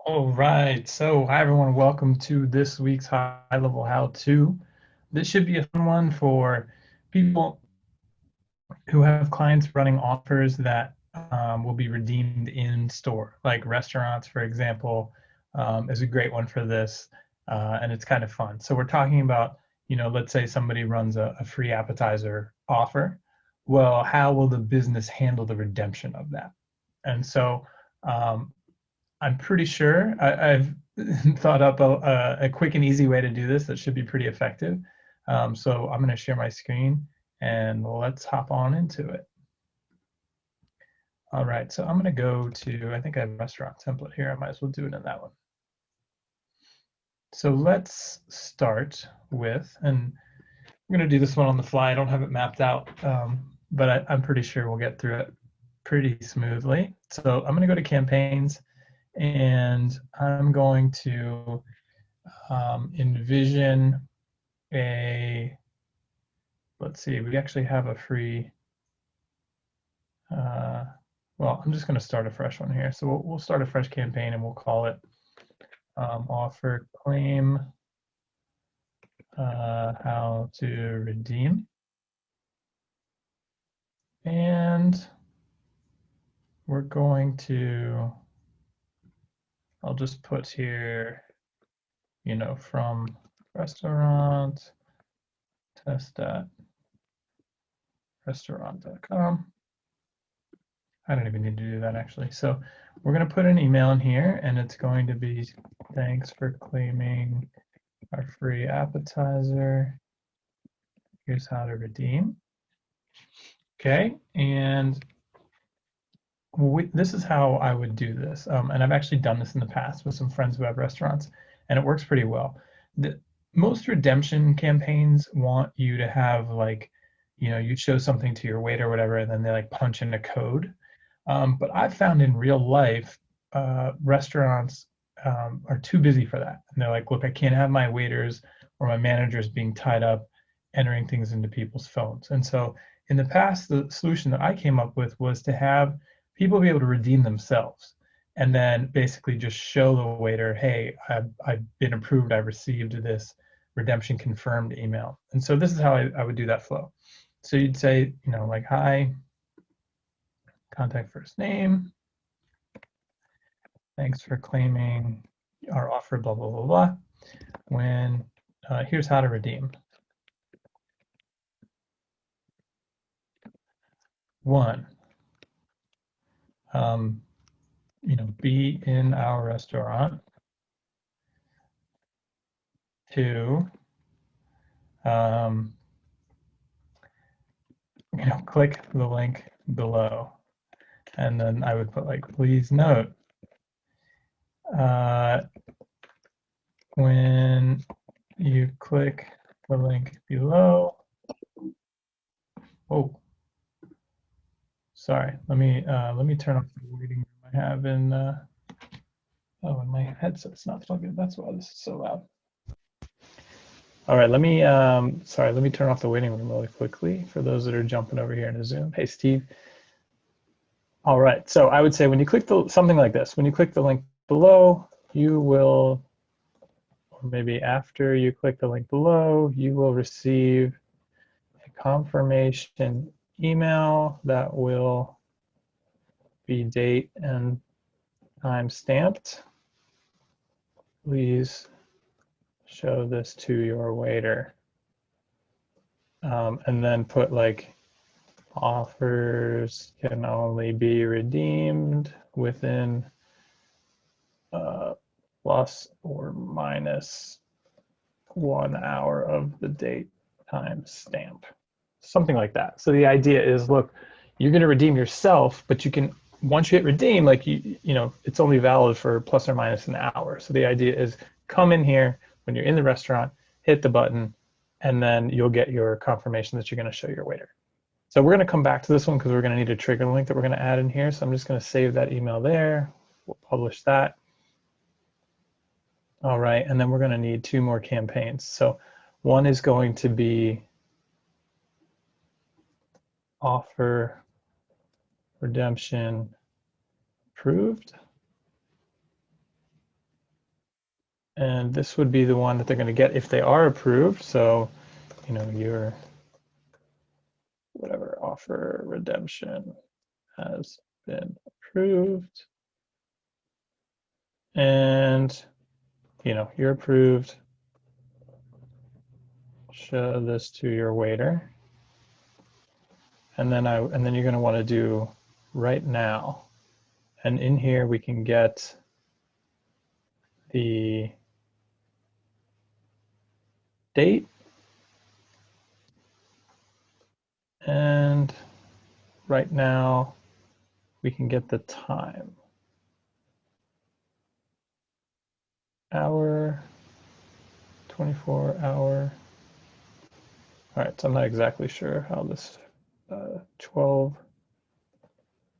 All right. So, hi everyone. Welcome to this week's high-level how-to. This should be a fun one for people who have clients running offers that will be redeemed in store, like restaurants, for example, is a great one for this, and it's kind of fun. So, we're talking about, let's say somebody runs a free appetizer offer. Well, how will the business handle the redemption of that? And so, um, I'm pretty sure I've thought up a quick and easy way to do this that should be pretty effective. So I'm going to share my screen and let's hop on into it. All right, so I'm going to go to, I think I have a restaurant template here. I might as well do it in that one. So let's start with, and I'm going to do this one on the fly. I don't have it mapped out, but I'm pretty sure we'll get through it pretty smoothly. So I'm going to go to campaigns and I'm going to envision a, let's see, we actually have a free, uh, well, I'm just going to start a fresh one here. So we'll start a fresh campaign and we'll call it offer claim how to redeem. And we're going to, I'll just put here, from restaurant test.restaurant.com. I don't even need to do that actually. So we're going to put an email in here and it's going to be thanks for claiming our free appetizer. Here's how to redeem. Okay, and this is how I would do this. And I've actually done this in the past with some friends who have restaurants, and it works pretty well. Most redemption campaigns want you to have like, you show something to your waiter or whatever, and then they like punch in a code. But I've found in real life, restaurants are too busy for that. And they're like, look, I can't have my waiters or my managers being tied up entering things into people's phones. And so in the past, the solution that I came up with was to have people be able to redeem themselves and then basically just show the waiter, hey, I've been approved, I've received this redemption confirmed email. And so this is how I would do that flow. So you'd say, like, hi, contact first name, thanks for claiming our offer, blah, blah, blah, blah. When, here's how to redeem. One, um, be in our restaurant. Two, um, click the link below. And then I would put like, please note, uh, when you click the link below, oh, sorry, let me turn off the waiting room I have in, oh, and my headset's not plugged in. That's why this is so loud. All right, let me turn off the waiting room really quickly for those that are jumping over here into Zoom. Hey, Steve. All right, so I would say when you click something like this, when you click the link below, you will, or maybe after you click the link below, you will receive a confirmation email that will be date and time stamped. Please show this to your waiter. And then put like offers can only be redeemed within plus or minus 1 hour of the date time stamp, something like that. So the idea is, look, you're going to redeem yourself, but you can, once you hit redeem, like it's only valid for plus or minus an hour. So the idea is come in here when you're in the restaurant, hit the button, and then you'll get your confirmation that you're going to show your waiter. So we're going to come back to this one because we're going to need a trigger link that we're going to add in here. So I'm just going to save that email there. We'll publish that. All right, and then we're going to need 2 more campaigns. So one is going to be offer redemption approved. And this would be the one that they're going to get if they are approved. So, you know, your whatever offer redemption has been approved. And, you know, you're approved. Show this to your waiter. And then you're going to want to do right now. And in here we can get the date and right now we can get the time. Hour, 24 hour. All right, so I'm not exactly sure how this 12.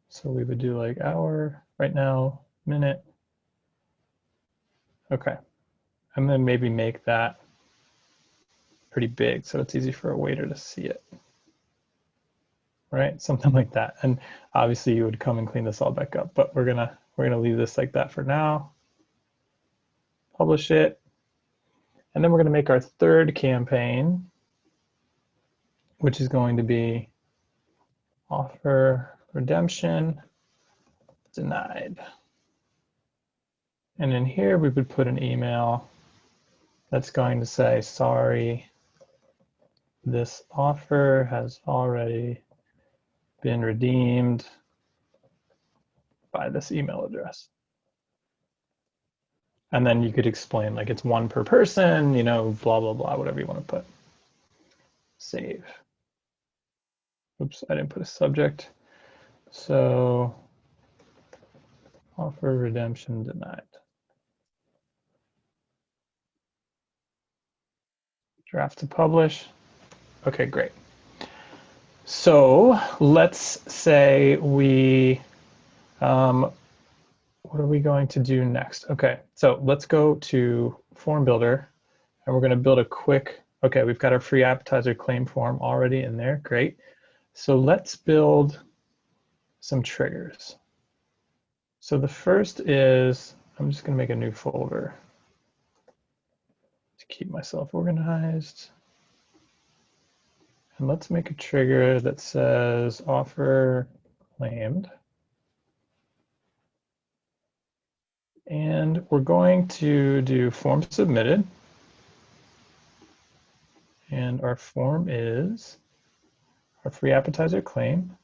So we would do like hour right now, minute. Okay, I'm gonna maybe make that pretty big so it's easy for a waiter to see it. Right, something like that. And obviously you would come and clean this all back up, but we're gonna leave this like that for now. Publish it. And then we're gonna make our third campaign, which is going to be offer redemption denied. And in here we would put an email that's going to say, sorry, this offer has already been redeemed by this email address. And then you could explain like it's one per person, you know, blah, blah, blah, whatever you want to put. Save. Oops, I didn't put a subject. So offer redemption denied. Draft to publish. Okay, great. So let's say we, what are we going to do next? Okay, so let's go to Form Builder and we're going to build a quick, okay, we've got our free appetizer claim form already in there. Great. So let's build some triggers. So the first is, I'm just going to make a new folder to keep myself organized. And let's make a trigger that says offer claimed. And we're going to do form submitted. And our form is our free appetizer claim.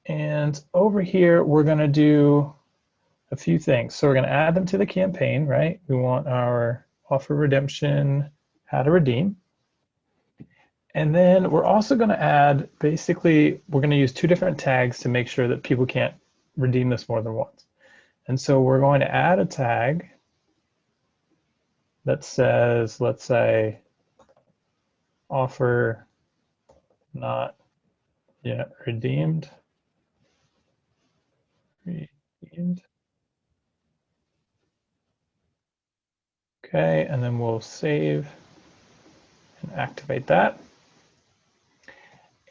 And over here, we're going to do a few things. So we're going to add them to the campaign, right? We want our offer redemption, how to redeem. And then we're also going to add, basically, we're going to use two different tags to make sure that people can't redeem this more than once. And so we're going to add a tag that says, let's say, offer not yet redeemed. Redeemed. Okay, and then we'll save and activate that.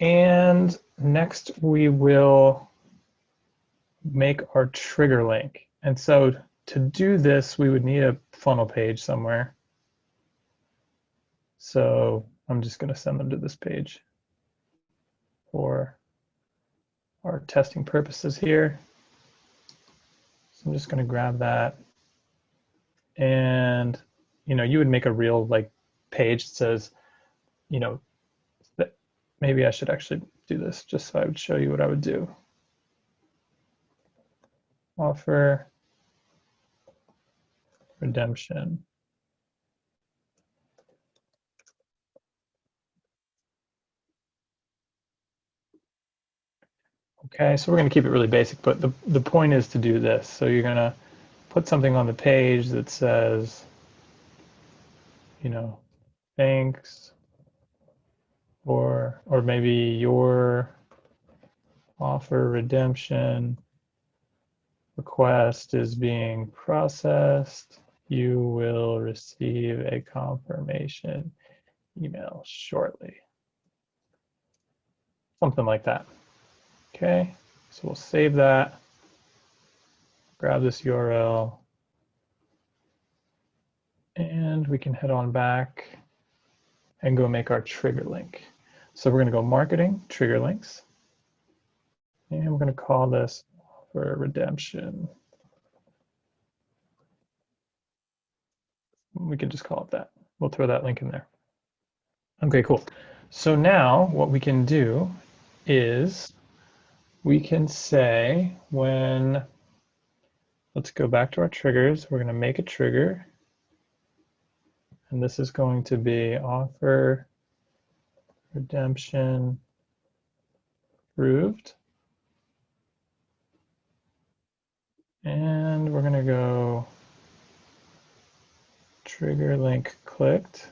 And next we will make our trigger link. And so to do this, we would need a funnel page somewhere. So I'm just going to send them to this page for our testing purposes here. So I'm just going to grab that. And, you know, you would make a real like page that says, you know, that maybe I should actually do this just so I would show you what I would do. Offer redemption. Okay, so we're going to keep it really basic, but the point is to do this. So you're going to put something on the page that says, you know, thanks, or maybe your offer redemption request is being processed. You will receive a confirmation email shortly. Something like that. Okay, so we'll save that, grab this URL, And we can head on back and go make our trigger link. So we're going to go marketing, trigger links. And we're going to call this for redemption. We can just call it that. We'll throw that link in there. Okay, cool. So now what we can do is we can say when, let's go back to our triggers. We're going to make a trigger. And this is going to be offer redemption approved. And we're going to go trigger link clicked.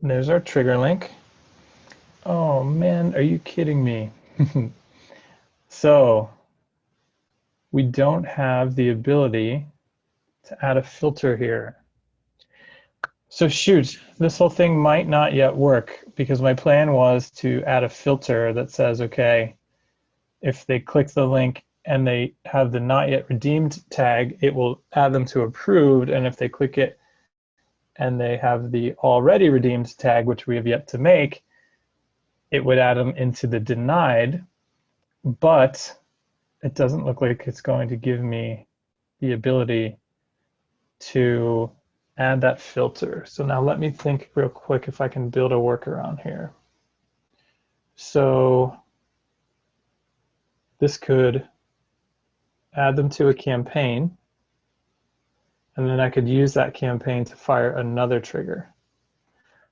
And there's our trigger link. Oh man, are you kidding me? So we don't have the ability to add a filter here. So shoot, this whole thing might not yet work because my plan was to add a filter that says, okay, if they click the link and they have the not yet redeemed tag, it will add them to approved. And if they click it and they have the already redeemed tag, which we have yet to make, it would add them into the denied, but it doesn't look like it's going to give me the ability to add that filter. So now let me think real quick if I can build a workaround here. So this could add them to a campaign, and then I could use that campaign to fire another trigger.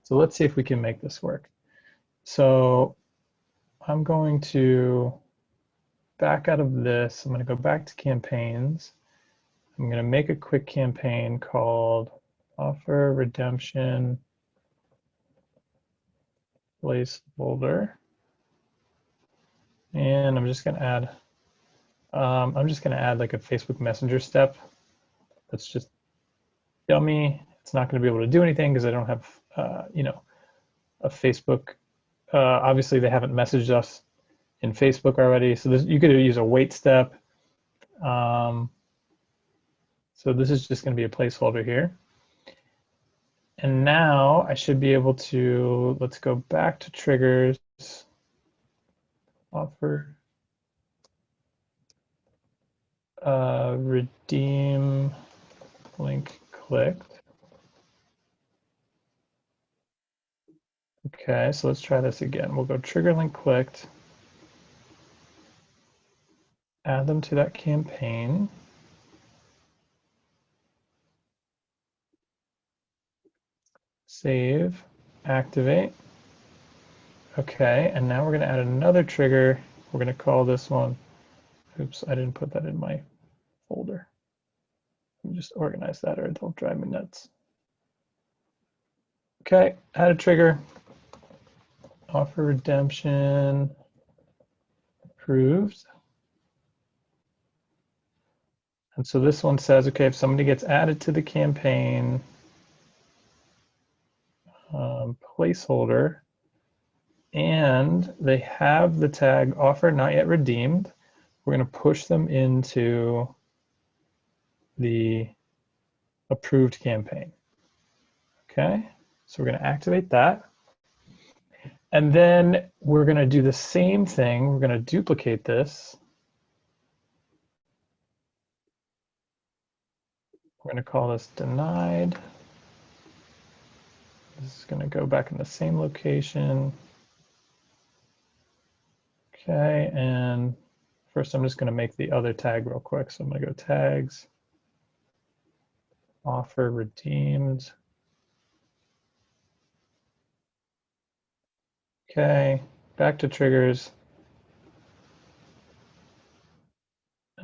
So let's see if we can make this work. So I'm going to back out of this. I'm going to go back to campaigns. I'm going to make a quick campaign called offer redemption placeholder. And I'm just going to add like a Facebook Messenger step. That's just dummy. It's not going to be able to do anything because I don't have, a Facebook. Obviously, they haven't messaged us in Facebook already. So you could use a wait step. So this is just going to be a placeholder here. And now I should be able to, let's go back to triggers, offer redeem link clicked. Okay, so let's try this again. We'll go trigger link clicked, add them to that campaign. Save, activate. Okay, and now we're going to add another trigger. We're going to call this one, oops, I didn't put that in my folder. Let me just organize that or it'll drive me nuts. Okay, add a trigger, offer redemption approved. And so this one says, okay, if somebody gets added to the campaign, placeholder, and they have the tag offer not yet redeemed, we're going to push them into the approved campaign. Okay, so we're going to activate that. And then we're going to do the same thing. We're going to duplicate this. We're going to call this denied. This is going to go back in the same location. Okay, and first I'm just going to make the other tag real quick. So I'm going to go tags, offer redeemed. Okay, back to triggers.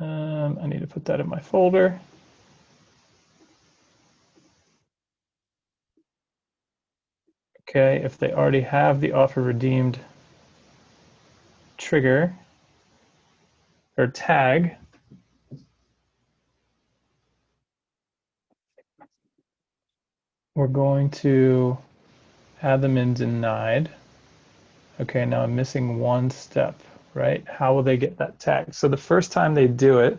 I need to put that in my folder. Okay, if they already have the offer redeemed trigger or tag, we're going to add them in denied. Okay, now I'm missing one step, right? How will they get that tag? So the first time they do it,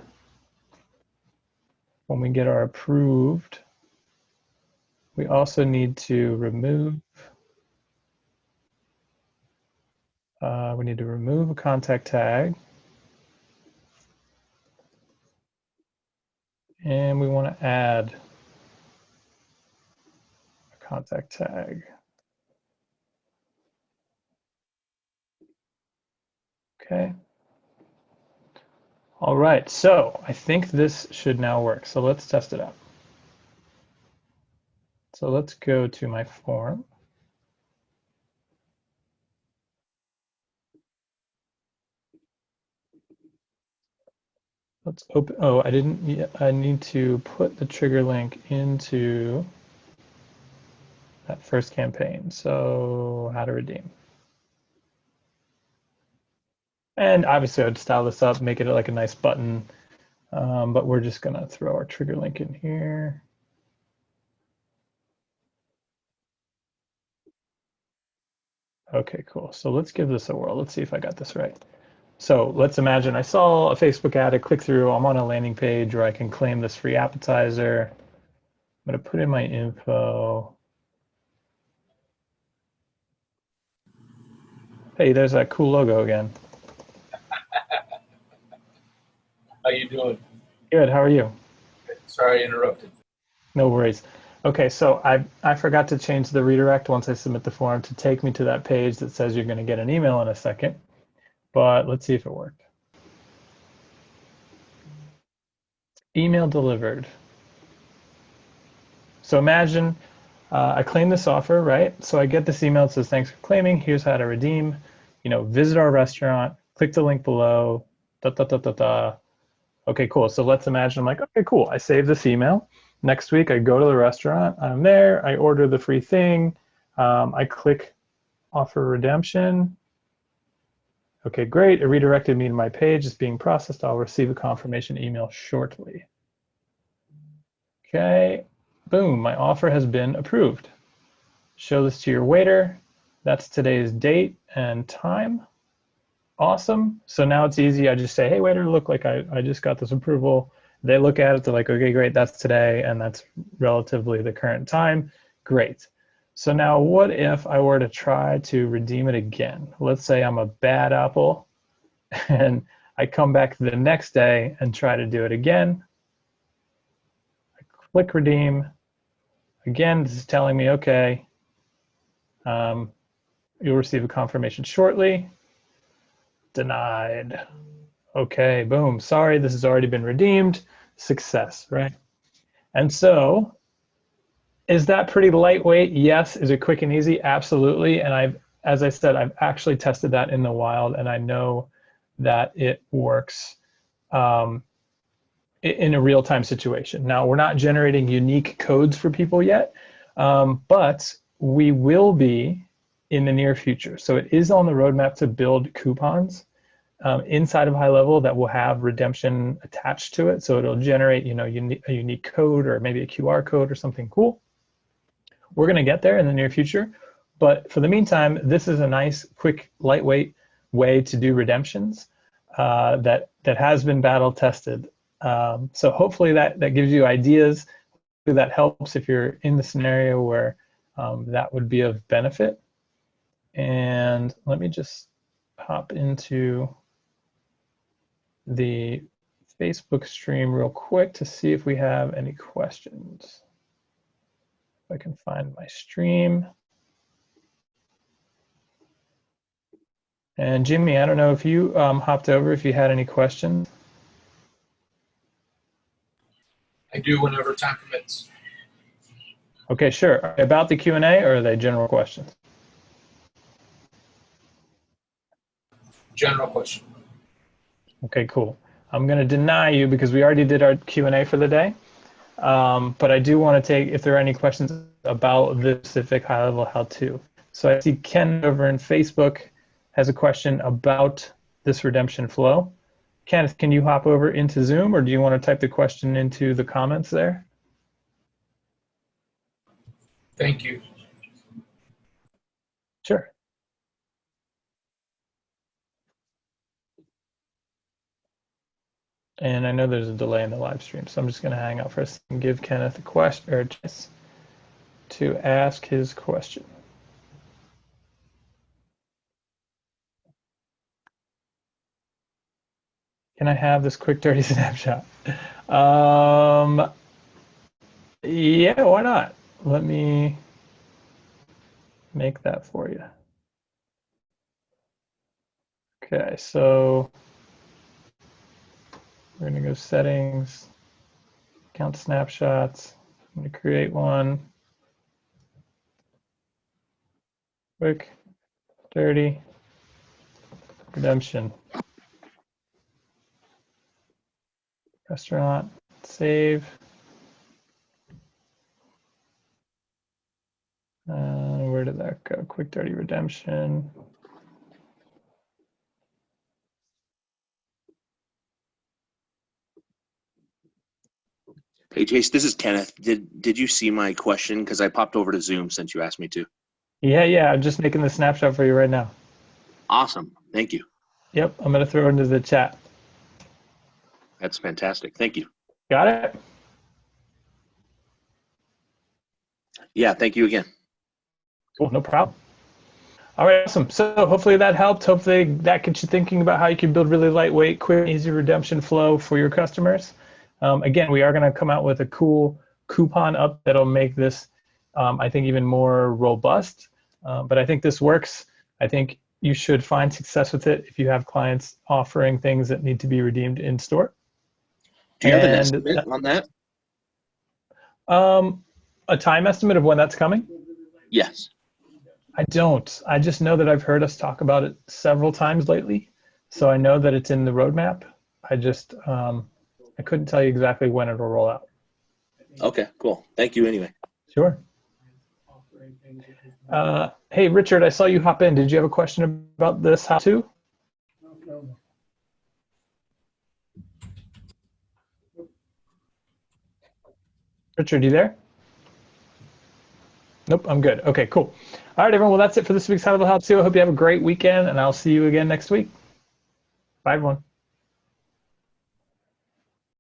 when we get our approved, we also need to remove, we need to remove a contact tag. And we want to add a contact tag. Okay. All right, so I think this should now work. So let's test it out. So let's go to my form. Let's open, oh, I didn't, I need to put the trigger link into that first campaign. So how to redeem. And obviously I'd style this up, make it like a nice button, but we're just gonna throw our trigger link in here. Okay, cool. So let's give this a whirl. Let's see if I got this right. So let's imagine I saw a Facebook ad, I click through, I'm on a landing page where I can claim this free appetizer. I'm gonna put in my info. Hey, there's that cool logo again. How you doing? Good, how are you? Sorry I interrupted. No worries. Okay, so I forgot to change the redirect once I submit the form to take me to that page that says you're gonna get an email in a second, but let's see if it worked. Email delivered. So imagine I claim this offer, right? So I get this email that says, thanks for claiming, here's how to redeem, visit our restaurant, click the link below, da, da, da, da, da. Okay, cool. So let's imagine I'm like, okay, cool. I save this email. Next week, I go to the restaurant, I'm there, I order the free thing, I click offer redemption. Okay, great. It redirected me to my page. It's being processed. I'll receive a confirmation email shortly. Okay, boom, my offer has been approved. Show this to your waiter. That's today's date and time. Awesome. So now it's easy. I just say, hey, waiter, look, like I just got this approval. They look at it, they're like, okay, great, that's today, and that's relatively the current time. Great. So now what if I were to try to redeem it again? Let's say I'm a bad apple and I come back the next day and try to do it again. I click redeem. Again, this is telling me, okay, you'll receive a confirmation shortly. Denied. Okay, boom. Sorry, this has already been redeemed. Success, right? And so, is that pretty lightweight? Yes. Is it quick and easy? Absolutely. And as I said, I've actually tested that in the wild, and I know that it works in a real-time situation. Now, we're not generating unique codes for people yet, but we will be in the near future. So it is on the roadmap to build coupons inside of HighLevel that will have redemption attached to it. So it'll generate, a unique code or maybe a QR code or something cool. We're going to get there in the near future. But for the meantime, this is a nice, quick, lightweight way to do redemptions that has been battle tested. So hopefully that gives you ideas. That helps if you're in the scenario where that would be of benefit. And let me just hop into the Facebook stream real quick to see if we have any questions. If I can find my stream. And Jimmy, I don't know if you hopped over, if you had any questions. I do whenever time permits. Okay, sure. About the Q&A, or are they general questions? General question. Okay, cool. I'm going to deny you because we already did our Q&A for the day. But I do want to take, if there are any questions about the specific high-level how-to. So I see Ken over in Facebook has a question about this redemption flow. Kenneth, can you hop over into Zoom, or do you want to type the question into the comments there? Thank you. Sure. And I know there's a delay in the live stream, so I'm just going to hang out for a second and give Kenneth a question or a chance to ask his question. Can I have this quick dirty snapshot? Yeah, why not? Let me make that for you. Okay, so we're going to go settings, count snapshots. I'm going to create one. Quick, dirty, redemption. Restaurant, save. Where did that go? Quick, dirty, redemption. Hey, Chase, this is Kenneth. Did you see my question? Because I popped over to Zoom since you asked me to. Yeah, I'm just making the snapshot for you right now. Awesome. Thank you. Yep, I'm going to throw it into the chat. That's fantastic. Thank you. Got it? Yeah, thank you again. Cool, no problem. All right, awesome. So hopefully that helped. Hopefully that gets you thinking about how you can build really lightweight, quick, easy redemption flow for your customers. Again, we are going to come out with a cool coupon up that'll make this, I think, even more robust. But I think this works. I think you should find success with it if you have clients offering things that need to be redeemed in store. Do you have an estimate on that? A time estimate of when that's coming? Yes. I don't. I just know that I've heard us talk about it several times lately. So I know that it's in the roadmap. I just, I couldn't tell you exactly when it'll roll out. Okay, cool. Thank you anyway. Sure. Hey, Richard, I saw you hop in. Did you have a question about this how-to? Richard, you there? Nope, I'm good. Okay, cool. All right, everyone. Well, that's it for this week's high-level how-to. I hope you have a great weekend, and I'll see you again next week. Bye, everyone.